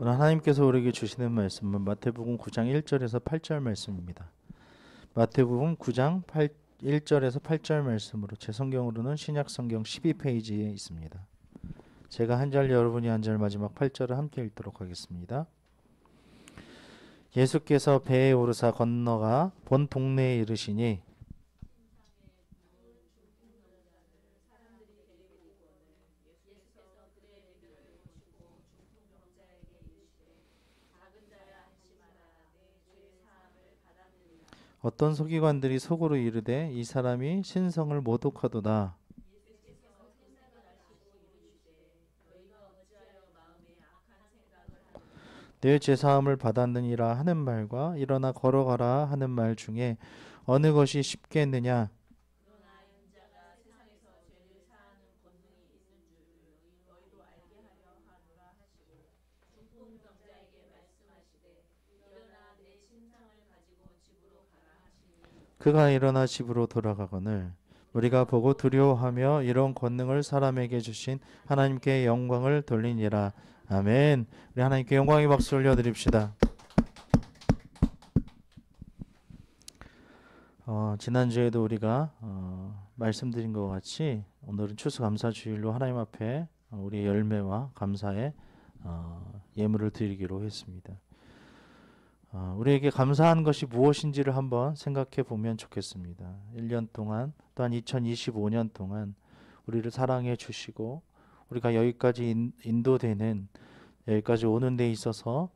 오늘 하나님께서 우리에게 주시는 말씀은 마태복음 9장 1절에서 8절 말씀입니다. 마태복음 9장 1절에서 8절 말씀으로 제 성경으로는 신약성경 12페이지에 있습니다. 제가 한 절, 여러분이 한 절, 마지막 8절을 함께 읽도록 하겠습니다. 예수께서 배에 오르사 건너가 본 동네에 이르시니 어떤 서기관들이 속으로 이르되 이 사람이 신성을 모독하도다. 내 죄사함을 받았느니라 하는 말과 일어나 걸어가라 하는 말 중에 어느 것이 쉽겠느냐? 그가 일어나 집으로 돌아가거늘 우리가 보고 두려워하며 이런 권능을 사람에게 주신 하나님께 영광을 돌리니라. 아멘. 우리 하나님께 영광의 박수 올려드립시다. 지난주에도 우리가 말씀드린 것 같이 오늘은 추수감사주일로 하나님 앞에 우리의 열매와 감사의 예물을 드리기로 했습니다. 우리에게 감사한 것이 무엇인지를 한번 생각해 보면 좋겠습니다. 1년 동안 또한 2025년 동안 우리를 사랑해 주시고 우리가 여기까지 인도되는 여기까지 오는 데 있어서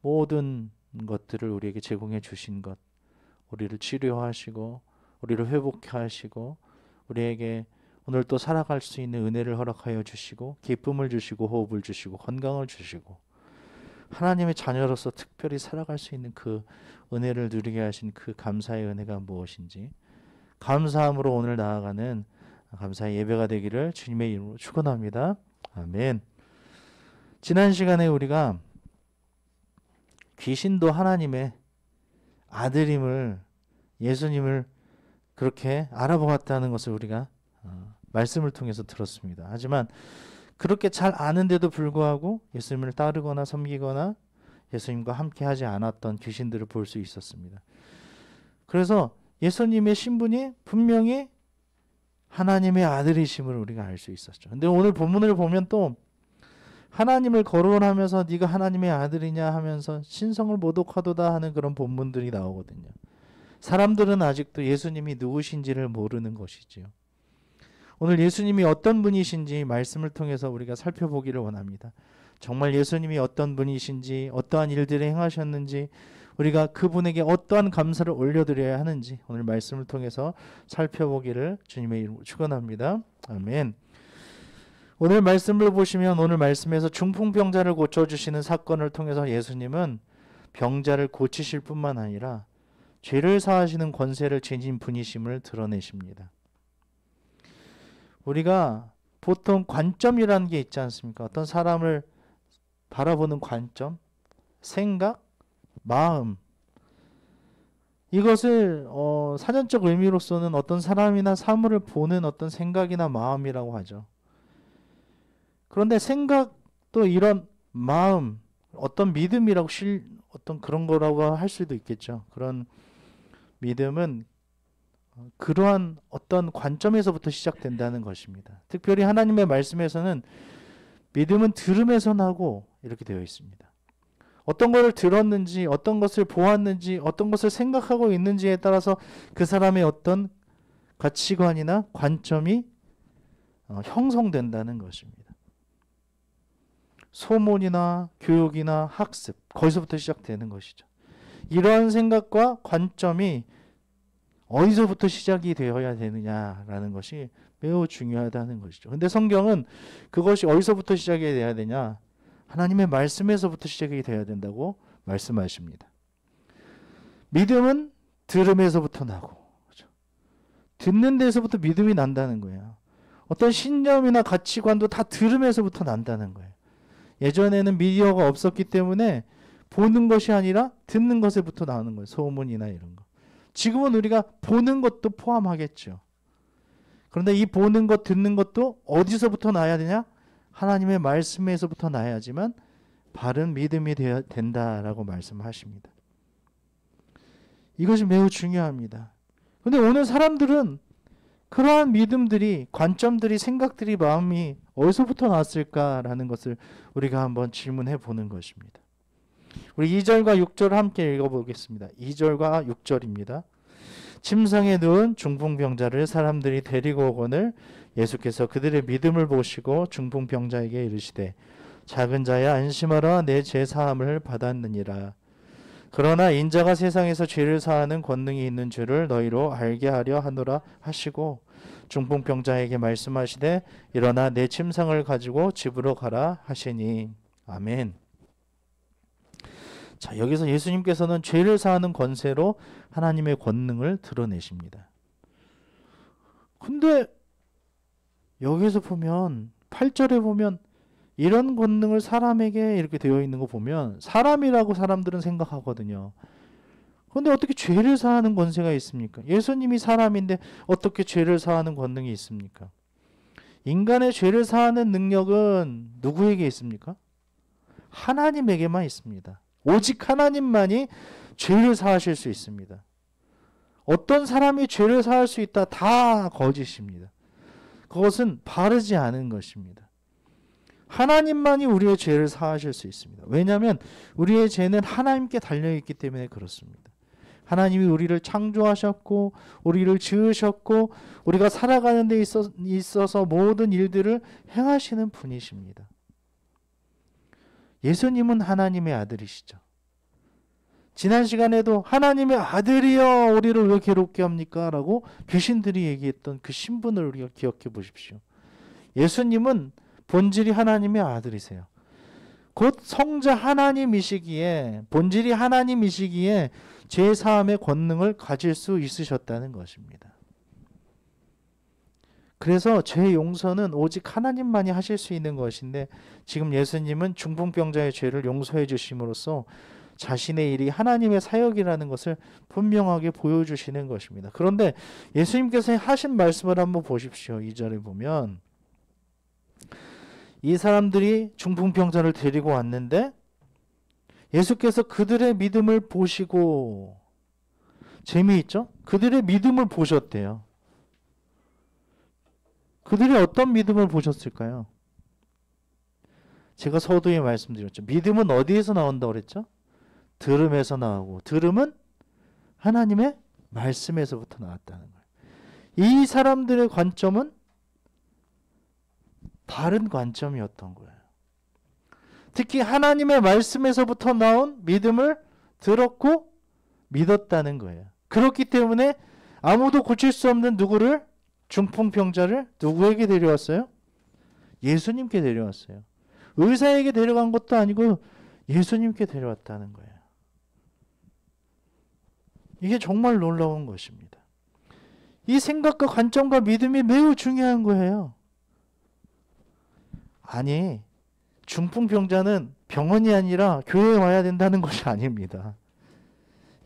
모든 것들을 우리에게 제공해 주신 것, 우리를 치료하시고 우리를 회복해 하시고 우리에게 오늘 또 살아갈 수 있는 은혜를 허락하여 주시고 기쁨을 주시고 호흡을 주시고 건강을 주시고 하나님의 자녀로서 특별히 살아갈 수 있는 그 은혜를 누리게 하신 그 감사의 은혜가 무엇인지 감사함으로 오늘 나아가는 감사의 예배가 되기를 주님의 이름으로 축원합니다. 아멘. 지난 시간에 우리가 귀신도 하나님의 아들임을 예수님을 그렇게 알아보았다는 것을 우리가 말씀을 통해서 들었습니다. 하지만 그렇게 잘 아는데도 불구하고 예수님을 따르거나 섬기거나 예수님과 함께 하지 않았던 귀신들을 볼 수 있었습니다. 그래서 예수님의 신분이 분명히 하나님의 아들이심을 우리가 알 수 있었죠. 근데 오늘 본문을 보면 또 하나님을 거론하면서 네가 하나님의 아들이냐 하면서 신성을 모독하도다 하는 그런 본문들이 나오거든요. 사람들은 아직도 예수님이 누구신지를 모르는 것이지요. 오늘 예수님이 어떤 분이신지 말씀을 통해서 우리가 살펴보기를 원합니다. 정말 예수님이 어떤 분이신지 어떠한 일들을 행하셨는지 우리가 그분에게 어떠한 감사를 올려드려야 하는지 오늘 말씀을 통해서 살펴보기를 주님의 이름으로 축원합니다. 아멘. 오늘 말씀을 보시면 오늘 말씀에서 중풍병자를 고쳐주시는 사건을 통해서 예수님은 병자를 고치실 뿐만 아니라 죄를 사하시는 권세를 지닌 분이심을 드러내십니다. 우리가 보통 관점이라는 게 있지 않습니까? 어떤 사람을 바라보는 관점, 생각, 마음 이것을 사전적 의미로서는 어떤 사람이나 사물을 보는 어떤 생각이나 마음이라고 하죠. 그런데 생각도 이런 마음, 어떤 믿음이라고 어떤 그런 거라고 할 수도 있겠죠. 그런 믿음은 그러한 어떤 관점에서부터 시작된다는 것입니다. 특별히 하나님의 말씀에서는 믿음은 들음에서 나고 이렇게 되어 있습니다. 어떤 것을 들었는지 어떤 것을 보았는지 어떤 것을 생각하고 있는지에 따라서 그 사람의 어떤 가치관이나 관점이 형성된다는 것입니다. 소문이나 교육이나 학습 거기서부터 시작되는 것이죠. 이러한 생각과 관점이 어디서부터 시작이 되어야 되느냐라는 것이 매우 중요하다는 것이죠. 근데 성경은 그것이 어디서부터 시작이 되어야 되냐? 하나님의 말씀에서부터 시작이 되어야 된다고 말씀하십니다. 믿음은 들음에서부터 나고 그렇죠? 듣는 데서부터 믿음이 난다는 거예요. 어떤 신념이나 가치관도 다 들음에서부터 난다는 거예요. 예전에는 미디어가 없었기 때문에 보는 것이 아니라 듣는 것에부터 나오는 거예요. 소문이나 이런 거. 지금은 우리가 보는 것도 포함하겠죠. 그런데 이 보는 것, 듣는 것도 어디서부터 나야 되냐? 하나님의 말씀에서부터 나야지만 바른 믿음이 된다라고 말씀하십니다. 이것이 매우 중요합니다. 근데 오늘 사람들은 그러한 믿음들이, 관점들이, 생각들이, 마음이 어디서부터 났을까라는 것을 우리가 한번 질문해 보는 것입니다. 우리 2절과 6절을 함께 읽어보겠습니다. 2절과 6절입니다. 침상에 누운 중풍병자를 사람들이 데리고 오거늘 예수께서 그들의 믿음을 보시고 중풍병자에게 이르시되 작은 자야 안심하라 내 죄 사함을 받았느니라. 그러나 인자가 세상에서 죄를 사하는 권능이 있는 줄을 너희로 알게 하려 하노라 하시고 중풍병자에게 말씀하시되 일어나 내 침상을 가지고 집으로 가라 하시니. 아멘. 자, 여기서 예수님께서는 죄를 사하는 권세로 하나님의 권능을 드러내십니다. 근데 여기서 보면 8절에 보면 이런 권능을 사람에게 이렇게 되어 있는 거 보면 사람이라고 사람들은 생각하거든요. 그런데 어떻게 죄를 사하는 권세가 있습니까? 예수님이 사람인데 어떻게 죄를 사하는 권능이 있습니까? 인간의 죄를 사하는 능력은 누구에게 있습니까? 하나님에게만 있습니다. 오직 하나님만이 죄를 사하실 수 있습니다. 어떤 사람이 죄를 사할 수 있다? 다 거짓입니다. 그것은 바르지 않은 것입니다. 하나님만이 우리의 죄를 사하실 수 있습니다. 왜냐하면 우리의 죄는 하나님께 달려있기 때문에 그렇습니다. 하나님이 우리를 창조하셨고 우리를 지으셨고 우리가 살아가는 데 있어서 모든 일들을 행하시는 분이십니다. 예수님은 하나님의 아들이시죠. 지난 시간에도 하나님의 아들이여 우리를 왜 괴롭게 합니까? 라고 귀신들이 얘기했던 그 신분을 우리가 기억해 보십시오. 예수님은 본질이 하나님의 아들이세요. 곧 성자 하나님이시기에, 본질이 하나님이시기에 죄사함의 권능을 가질 수 있으셨다는 것입니다. 그래서 죄 용서는 오직 하나님만이 하실 수 있는 것인데 지금 예수님은 중풍병자의 죄를 용서해 주심으로써 자신의 일이 하나님의 사역이라는 것을 분명하게 보여주시는 것입니다. 그런데 예수님께서 하신 말씀을 한번 보십시오. 2절에 보면 이 사람들이 중풍병자를 데리고 왔는데 예수께서 그들의 믿음을 보시고, 재미있죠? 그들의 믿음을 보셨대요. 그들이 어떤 믿음을 보셨을까요? 제가 서두에 말씀드렸죠. 믿음은 어디에서 나온다고 그랬죠? 들음에서 나오고, 들음은 하나님의 말씀에서부터 나왔다는 거예요. 이 사람들의 관점은 다른 관점이었던 거예요. 특히 하나님의 말씀에서부터 나온 믿음을 들었고 믿었다는 거예요. 그렇기 때문에 아무도 고칠 수 없는 누구를, 중풍병자를 누구에게 데려왔어요? 예수님께 데려왔어요. 의사에게 데려간 것도 아니고 예수님께 데려왔다는 거예요. 이게 정말 놀라운 것입니다. 이 생각과 관점과 믿음이 매우 중요한 거예요. 아니, 중풍병자는 병원이 아니라 교회에 와야 된다는 것이 아닙니다.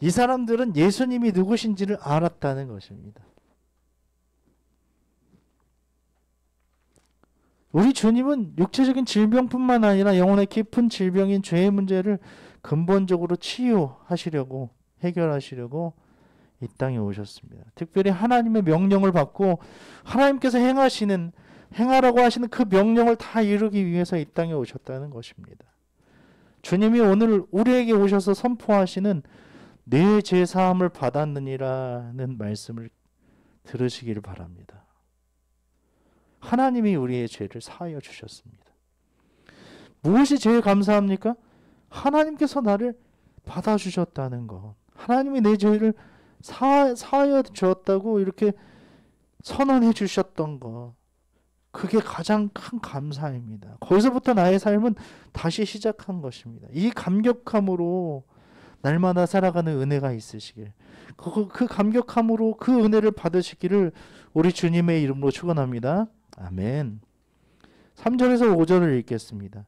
이 사람들은 예수님이 누구신지를 알았다는 것입니다. 우리 주님은 육체적인 질병뿐만 아니라 영혼의 깊은 질병인 죄의 문제를 근본적으로 치유하시려고, 해결하시려고 이 땅에 오셨습니다. 특별히 하나님의 명령을 받고 하나님께서 행하라고 하시는 그 명령을 다 이루기 위해서 이 땅에 오셨다는 것입니다. 주님이 오늘 우리에게 오셔서 선포하시는 내 죄 사함을 받았느니라는 말씀을 들으시기를 바랍니다. 하나님이 우리의 죄를 사하여 주셨습니다. 무엇이 제일 감사합니까? 하나님께서 나를 받아주셨다는 것. 하나님이 내 죄를 사하여 주었다고 이렇게 선언해 주셨던 것. 그게 가장 큰 감사입니다. 거기서부터 나의 삶은 다시 시작한 것입니다. 이 감격함으로 날마다 살아가는 은혜가 있으시길, 그 감격함으로 그 은혜를 받으시기를 우리 주님의 이름으로 축원합니다. 아멘. 3절에서 5절을 읽겠습니다.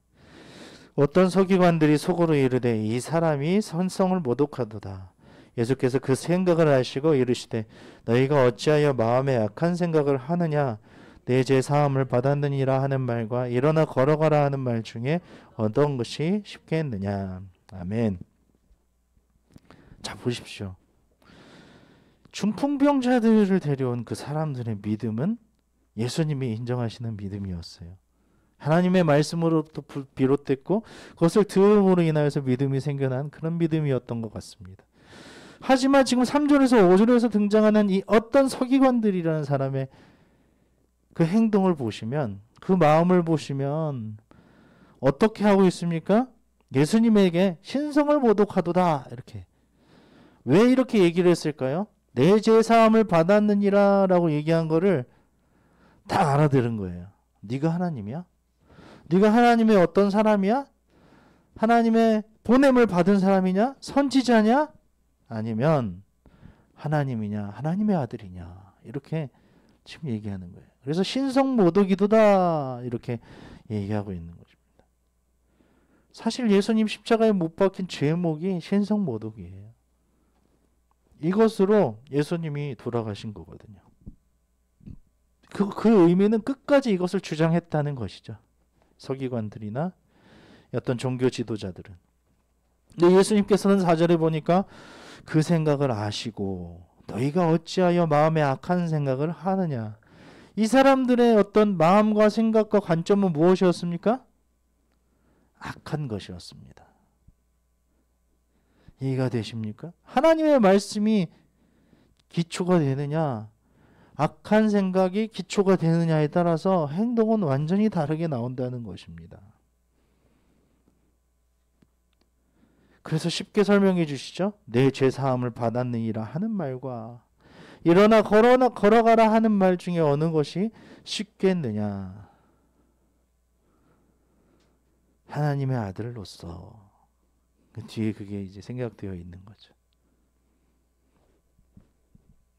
어떤 서기관들이 속으로 이르되 이 사람이 선성을 모독하도다. 예수께서 그 생각을 아시고 이르시되 너희가 어찌하여 마음에 악한 생각을 하느냐. 내 죄 사함을 받았느니라 하는 말과 일어나 걸어가라 하는 말 중에 어떤 것이 쉽겠느냐. 아멘. 자, 보십시오. 중풍병자들을 데려온 그 사람들의 믿음은 예수님이 인정하시는 믿음이었어요. 하나님의 말씀으로부터 비롯됐고 그것을 들음으로 인하여서 믿음이 생겨난 그런 믿음이었던 것 같습니다. 하지만 지금 3절에서 5절에서 등장하는 이 어떤 서기관들이라는 사람의 그 행동을 보시면, 그 마음을 보시면 어떻게 하고 있습니까? 예수님에게 신성을 모독하도다, 이렇게. 왜 이렇게 얘기를 했을까요? 내 죄사함을 받았느니라 라고 얘기한 거를 다 알아들은 거예요. 네가 하나님이야? 네가 하나님의 어떤 사람이야? 하나님의 보냄을 받은 사람이냐? 선지자냐? 아니면 하나님이냐? 하나님의 아들이냐? 이렇게 지금 얘기하는 거예요. 그래서 신성모독이도다 이렇게 얘기하고 있는 것입니다. 사실 예수님 십자가에 못 박힌 제목이 신성모독이에요. 이것으로 예수님이 돌아가신 거거든요. 그 의미는 끝까지 이것을 주장했다는 것이죠. 서기관들이나 어떤 종교 지도자들은. 근데 예수님께서는 4절에 보니까 그 생각을 아시고 너희가 어찌하여 마음에 악한 생각을 하느냐. 이 사람들의 어떤 마음과 생각과 관점은 무엇이었습니까? 악한 것이었습니다. 이해가 되십니까? 하나님의 말씀이 기초가 되느냐, 악한 생각이 기초가 되느냐에 따라서 행동은 완전히 다르게 나온다는 것입니다. 그래서 쉽게 설명해 주시죠. 내 죄사함을 받았느니라 하는 말과 일어나 걸어가라 하는 말 중에 어느 것이 쉽겠느냐. 하나님의 아들로서 그 뒤에 그게 이제 생각되어 있는 거죠.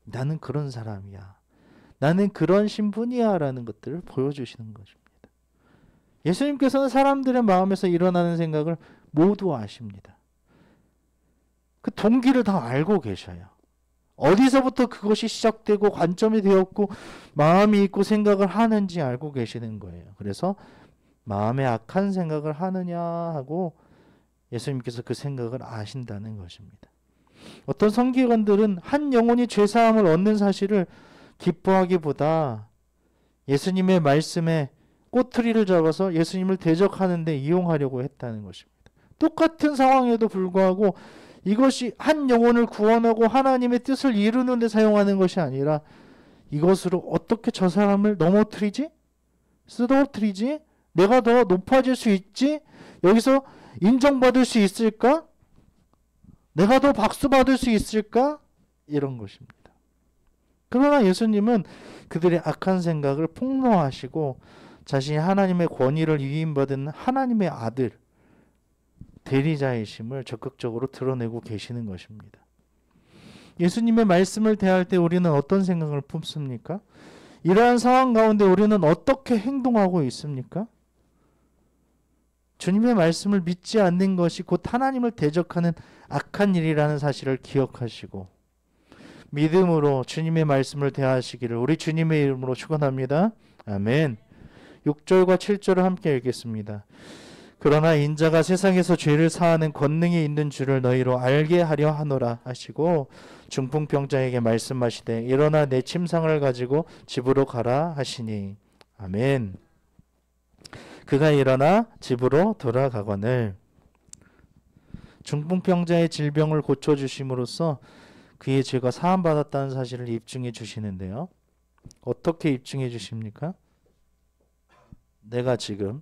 나는 그런 사람이야. 나는 그런 신분이야 라는 것들을 보여주시는 것입니다. 예수님께서는 사람들의 마음에서 일어나는 생각을 모두 아십니다. 그 동기를 다 알고 계셔요. 어디서부터 그것이 시작되고 관점이 되었고 마음이 있고 생각을 하는지 알고 계시는 거예요. 그래서 마음에 악한 생각을 하느냐 하고 예수님께서 그 생각을 아신다는 것입니다. 어떤 성기관들은 한 영혼이 죄사함을 얻는 사실을 기뻐하기보다 예수님의 말씀에 꼬투리를 잡아서 예수님을 대적하는 데 이용하려고 했다는 것입니다. 똑같은 상황에도 불구하고 이것이 한 영혼을 구원하고 하나님의 뜻을 이루는 데 사용하는 것이 아니라 이것으로 어떻게 저 사람을 넘어뜨리지? 쓰러뜨리지? 내가 더 높아질 수 있지? 여기서 인정받을 수 있을까? 내가 더 박수 받을 수 있을까? 이런 것입니다. 그러나 예수님은 그들의 악한 생각을 폭로하시고 자신이 하나님의 권위를 위임받은 하나님의 아들, 대리자이심을 적극적으로 드러내고 계시는 것입니다. 예수님의 말씀을 대할 때 우리는 어떤 생각을 품습니까? 이러한 상황 가운데 우리는 어떻게 행동하고 있습니까? 주님의 말씀을 믿지 않는 것이 곧 하나님을 대적하는 악한 일이라는 사실을 기억하시고 믿음으로 주님의 말씀을 대하시기를 우리 주님의 이름으로 축원합니다. 아멘. 6절과 7절을 함께 읽겠습니다. 그러나 인자가 세상에서 죄를 사하는 권능이 있는 줄을 너희로 알게 하려 하노라 하시고 중풍병자에게 말씀하시되 일어나 내 침상을 가지고 집으로 가라 하시니. 아멘. 그가 일어나 집으로 돌아가거늘. 중풍병자의 질병을 고쳐주심으로써 그의 죄가 사함받았다는 사실을 입증해 주시는데요. 어떻게 입증해 주십니까? 내가 지금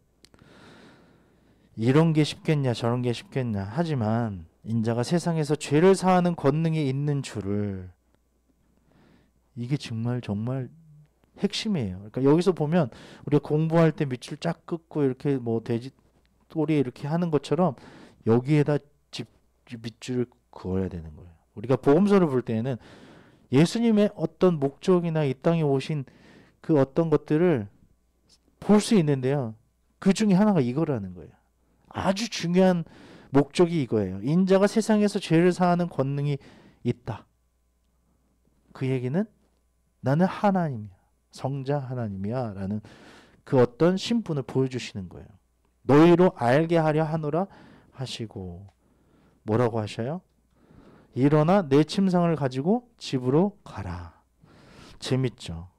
이런 게 쉽겠냐 저런 게 쉽겠냐 하지만 인자가 세상에서 죄를 사하는 권능이 있는 줄을, 이게 정말 핵심이에요. 그러니까 여기서 보면 우리가 공부할 때 밑줄 쫙 긋고 이렇게 뭐 돼지 꼬리에 이렇게 하는 것처럼 여기에다 밑줄을 그어야 되는 거예요. 우리가 복음서를 볼 때에는 예수님의 어떤 목적이나 이 땅에 오신 그 어떤 것들을 볼 수 있는데요. 그 중에 하나가 이거라는 거예요. 아주 중요한 목적이 이거예요. 인자가 세상에서 죄를 사하는 권능이 있다. 그 얘기는 나는 하나님이야. 성자 하나님이야 라는 그 어떤 신분을 보여주시는 거예요. 너희로 알게 하려 하노라 하시고 뭐라고 하셔요? 일어나 내 침상을 가지고 집으로 가라. 재밌죠?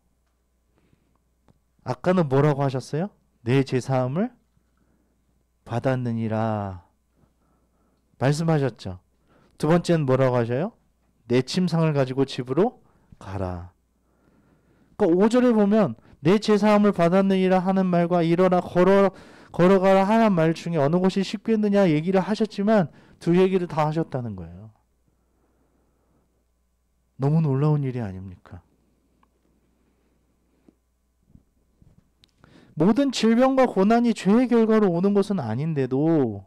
아까는 뭐라고 하셨어요? 내 제사함을 받았느니라 말씀하셨죠. 두 번째는 뭐라고 하셔요? 내 침상을 가지고 집으로 가라. 그러니까 5절에 보면 내 제사함을 받았느니라 하는 말과 일어나 걸어가라 하는 말 중에 어느 것이 쉽겠느냐 얘기를 하셨지만 두 얘기를 다 하셨다는 거예요. 너무 놀라운 일이 아닙니까? 모든 질병과 고난이 죄의 결과로 오는 것은 아닌데도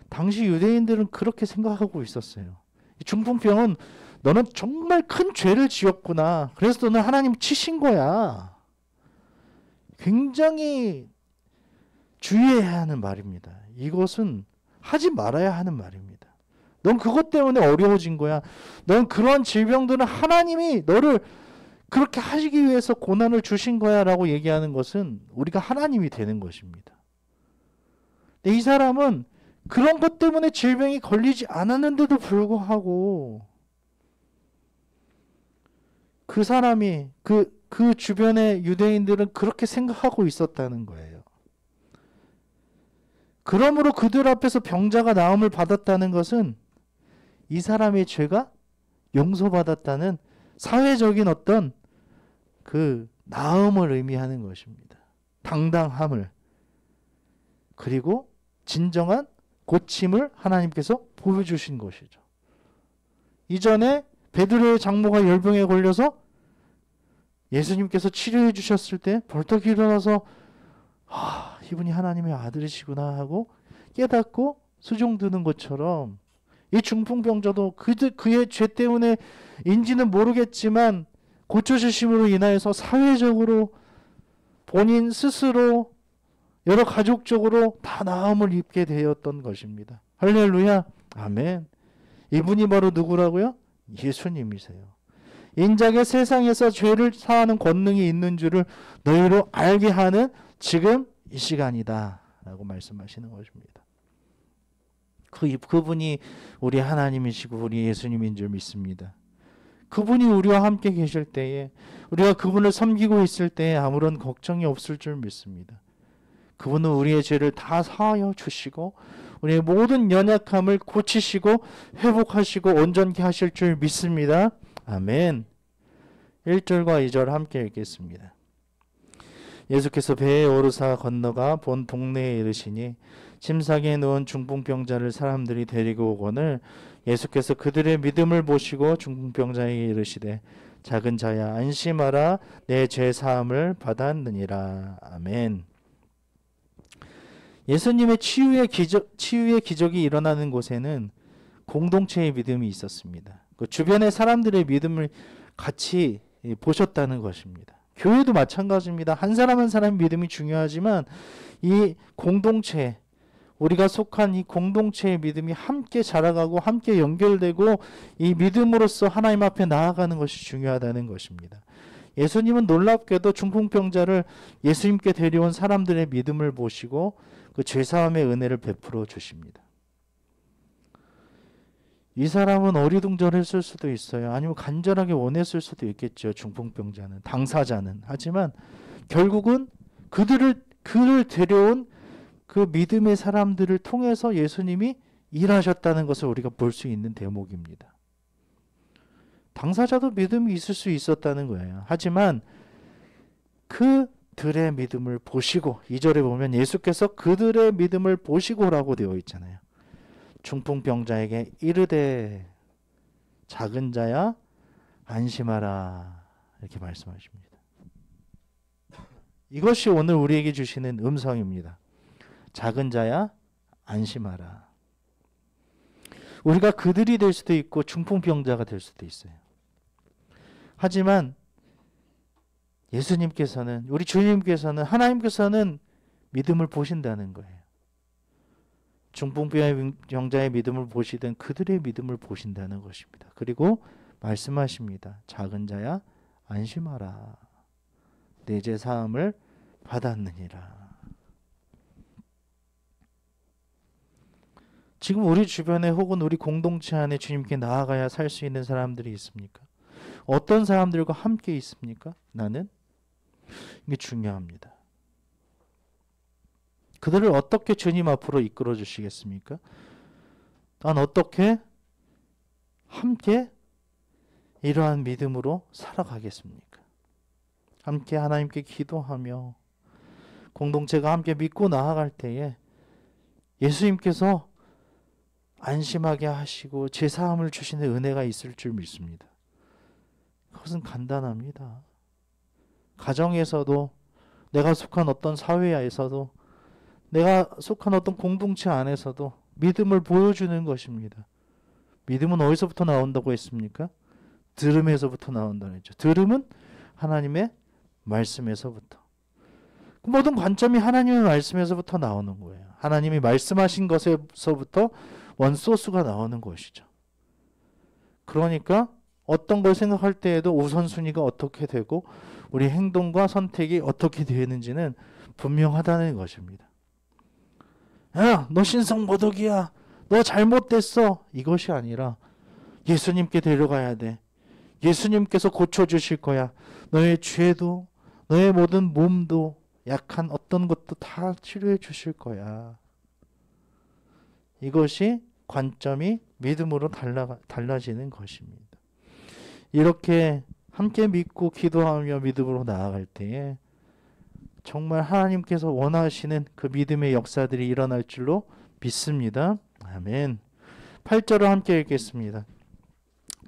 당시 유대인들은 그렇게 생각하고 있었어요. 중풍병은 너는 정말 큰 죄를 지었구나. 그래서 너는 하나님 치신 거야. 굉장히 주의해야 하는 말입니다. 이것은 하지 말아야 하는 말입니다. 넌 그것 때문에 어려워진 거야. 넌 그런 질병들은 하나님이 너를 그렇게 하시기 위해서 고난을 주신 거야 라고 얘기하는 것은 우리가 하나님이 되는 것입니다. 근데 이 사람은 그런 것 때문에 질병이 걸리지 않았는데도 불구하고 그 사람이 그 주변의 유대인들은 그렇게 생각하고 있었다는 거예요. 그러므로 그들 앞에서 병자가 나음을 받았다는 것은 이 사람의 죄가 용서받았다는 사회적인 어떤 그 나음을 의미하는 것입니다. 당당함을 그리고 진정한 고침을 하나님께서 보여주신 것이죠. 이전에 베드로의 장모가 열병에 걸려서 예수님께서 치료해 주셨을 때 벌떡 일어나서 이분이 하나님의 아들이시구나 하고 깨닫고 수종드는 것처럼 이 중풍병자도 그의 죄 때문에 인지는 모르겠지만 고쳐주심으로 인하여서 사회적으로 본인 스스로 여러 가족적으로 다 나음을 입게 되었던 것입니다. 할렐루야. 아멘. 이분이 바로 누구라고요? 예수님이세요. 인자가 세상에서 죄를 사하는 권능이 있는 줄을 너희로 알게 하는 지금 이 시간이다 라고 말씀하시는 것입니다. 그분이 우리 하나님이시고 우리 예수님인 줄 믿습니다. 그분이 우리와 함께 계실 때에 우리가 그분을 섬기고 있을 때에 아무런 걱정이 없을 줄 믿습니다. 그분은 우리의 죄를 다 사하여 주시고 우리의 모든 연약함을 고치시고 회복하시고 온전케 하실 줄 믿습니다. 아멘. 1절과 2절 함께 읽겠습니다. 예수께서 배에 오르사 건너가 본 동네에 이르시니 침상에 누운 중풍병자를 사람들이 데리고 오거늘 예수께서 그들의 믿음을 보시고 중풍병자에게 이르시되 작은 자야 안심하라 내 죄 사함을 받았느니라. 아멘. 예수님의 치유의 기적이 일어나는 곳에는 공동체의 믿음이 있었습니다. 그 주변의 사람들의 믿음을 같이 보셨다는 것입니다. 교회도 마찬가지입니다. 한 사람 한 사람의 믿음이 중요하지만 이 공동체, 우리가 속한 이 공동체의 믿음이 함께 자라가고 함께 연결되고 이 믿음으로써 하나님 앞에 나아가는 것이 중요하다는 것입니다. 예수님은 놀랍게도 중풍병자를 예수님께 데려온 사람들의 믿음을 보시고 그 죄사함의 은혜를 베풀어 주십니다. 이 사람은 어리둥절했을 수도 있어요. 아니면 간절하게 원했을 수도 있겠죠. 중풍병자는, 당사자는. 하지만 결국은 그를 데려온 그 믿음의 사람들을 통해서 예수님이 일하셨다는 것을 우리가 볼 수 있는 대목입니다. 당사자도 믿음이 있을 수 있었다는 거예요. 하지만 그들의 믿음을 보시고 2절에 보면 예수께서 그들의 믿음을 보시고라고 되어 있잖아요. 중풍병자에게 이르되 작은 자야 안심하라 이렇게 말씀하십니다. 이것이 오늘 우리에게 주시는 음성입니다. 작은 자야 안심하라. 우리가 그들이 될 수도 있고 중풍병자가 될 수도 있어요. 하지만 예수님께서는, 우리 주님께서는, 하나님께서는 믿음을 보신다는 거예요. 중풍병자의 믿음을 보시든 그들의 믿음을 보신다는 것입니다. 그리고 말씀하십니다. 작은 자야 안심하라. 내 죄 사함을 받았느니라. 지금 우리 주변에 혹은 우리 공동체 안에 주님께 나아가야 살 수 있는 사람들이 있습니까? 어떤 사람들과 함께 있습니까? 나는? 이게 중요합니다. 그들을 어떻게 주님 앞으로 이끌어 주시겠습니까? 난 어떻게 함께 이러한 믿음으로 살아가겠습니까? 함께 하나님께 기도하며 공동체가 함께 믿고 나아갈 때에 예수님께서 안심하게 하시고 제사함을 주시는 은혜가 있을 줄 믿습니다. 그것은 간단합니다. 가정에서도, 내가 속한 어떤 사회에서도, 내가 속한 어떤 공동체 안에서도 믿음을 보여주는 것입니다. 믿음은 어디서부터 나온다고 했습니까? 들음에서부터 나온다고 했죠. 들음은 하나님의 말씀에서부터. 모든 관점이 하나님의 말씀에서부터 나오는 거예요. 하나님이 말씀하신 것에서부터 원소스가 나오는 것이죠. 그러니까 어떤 걸 생각할 때에도 우선순위가 어떻게 되고 우리 행동과 선택이 어떻게 되는지는 분명하다는 것입니다. 야, 너 신성 모독이야. 너 잘못됐어. 이것이 아니라 예수님께 데려가야 돼. 예수님께서 고쳐주실 거야. 너의 죄도, 너의 모든 몸도, 약한 어떤 것도 다 치료해 주실 거야. 이것이 관점이 믿음으로 달라지는 것입니다. 이렇게 함께 믿고 기도하며 믿음으로 나아갈 때에 정말 하나님께서 원하시는 그 믿음의 역사들이 일어날 줄로 믿습니다. 아멘. 8절을 함께 읽겠습니다.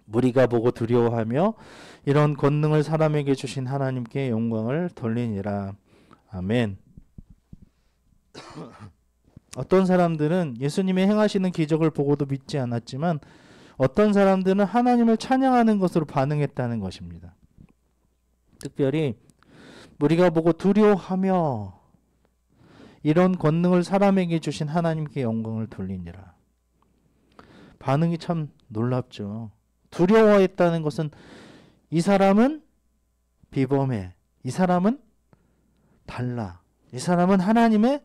무리가 보고 두려워하며 이런 권능을 사람에게 주신 하나님께 영광을 돌리니라. 아멘. 어떤 사람들은 예수님의 행하시는 기적을 보고도 믿지 않았지만 어떤 사람들은 하나님을 찬양하는 것으로 반응했다는 것입니다. 특별히 무리가 보고 두려워하며 이런 권능을 사람에게 주신 하나님께 영광을 돌리니라. 반응이 참 놀랍죠. 두려워했다는 것은 이 사람은 비범해. 이 사람은 달라. 이 사람은 하나님의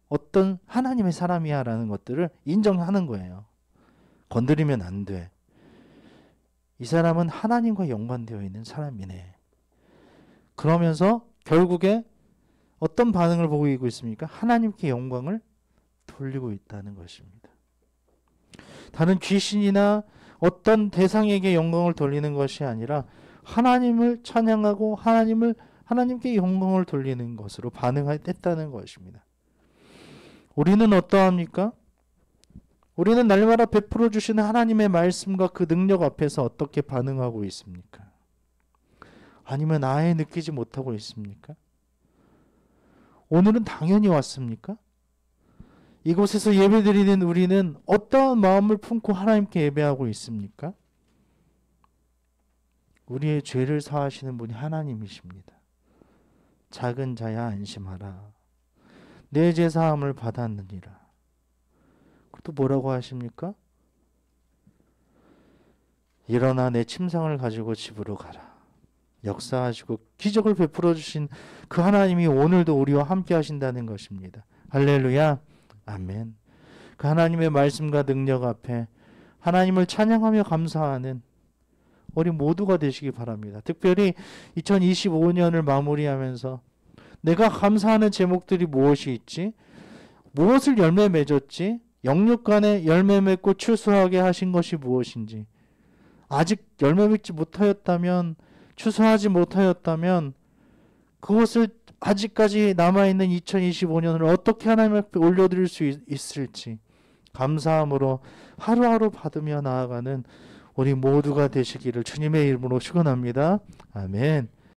어떤 하나님의 사람이야 라는 것들을 인정하는 거예요. 건드리면 안 돼. 이 사람은 하나님과 연관되어 있는 사람이네. 그러면서 결국에 어떤 반응을 보이고 있습니까? 하나님께 영광을 돌리고 있다는 것입니다. 다른 귀신이나 어떤 대상에게 영광을 돌리는 것이 아니라 하나님을 찬양하고 하나님께 영광을 돌리는 것으로 반응했다는 것입니다. 우리는 어떠합니까? 우리는 날마다 베풀어 주시는 하나님의 말씀과 그 능력 앞에서 어떻게 반응하고 있습니까? 아니면 아예 느끼지 못하고 있습니까? 오늘은 당연히 왔습니까? 이곳에서 예배드리는 우리는 어떠한 마음을 품고 하나님께 예배하고 있습니까? 우리의 죄를 사하시는 분이 하나님이십니다. 작은 자야 안심하라. 내 죄 사함을 받았느니라. 또 뭐라고 하십니까? 일어나 내 침상을 가지고 집으로 가라. 역사하시고 기적을 베풀어 주신 그 하나님이 오늘도 우리와 함께 하신다는 것입니다. 할렐루야. 아멘. 그 하나님의 말씀과 능력 앞에 하나님을 찬양하며 감사하는 우리 모두가 되시기 바랍니다. 특별히 2025년을 마무리하면서 내가 감사하는 제목들이 무엇이 있지? 무엇을 열매 맺었지? 영육간에 열매 맺고 추수하게 하신 것이 무엇인지, 아직 열매 맺지 못하였다면, 추수하지 못하였다면 그것을 아직까지 남아있는 2025년을 어떻게 하나님 앞에 올려드릴 수 있을지 감사함으로 하루하루 받으며 나아가는 우리 모두가 되시기를 주님의 이름으로 축원합니다. 아멘.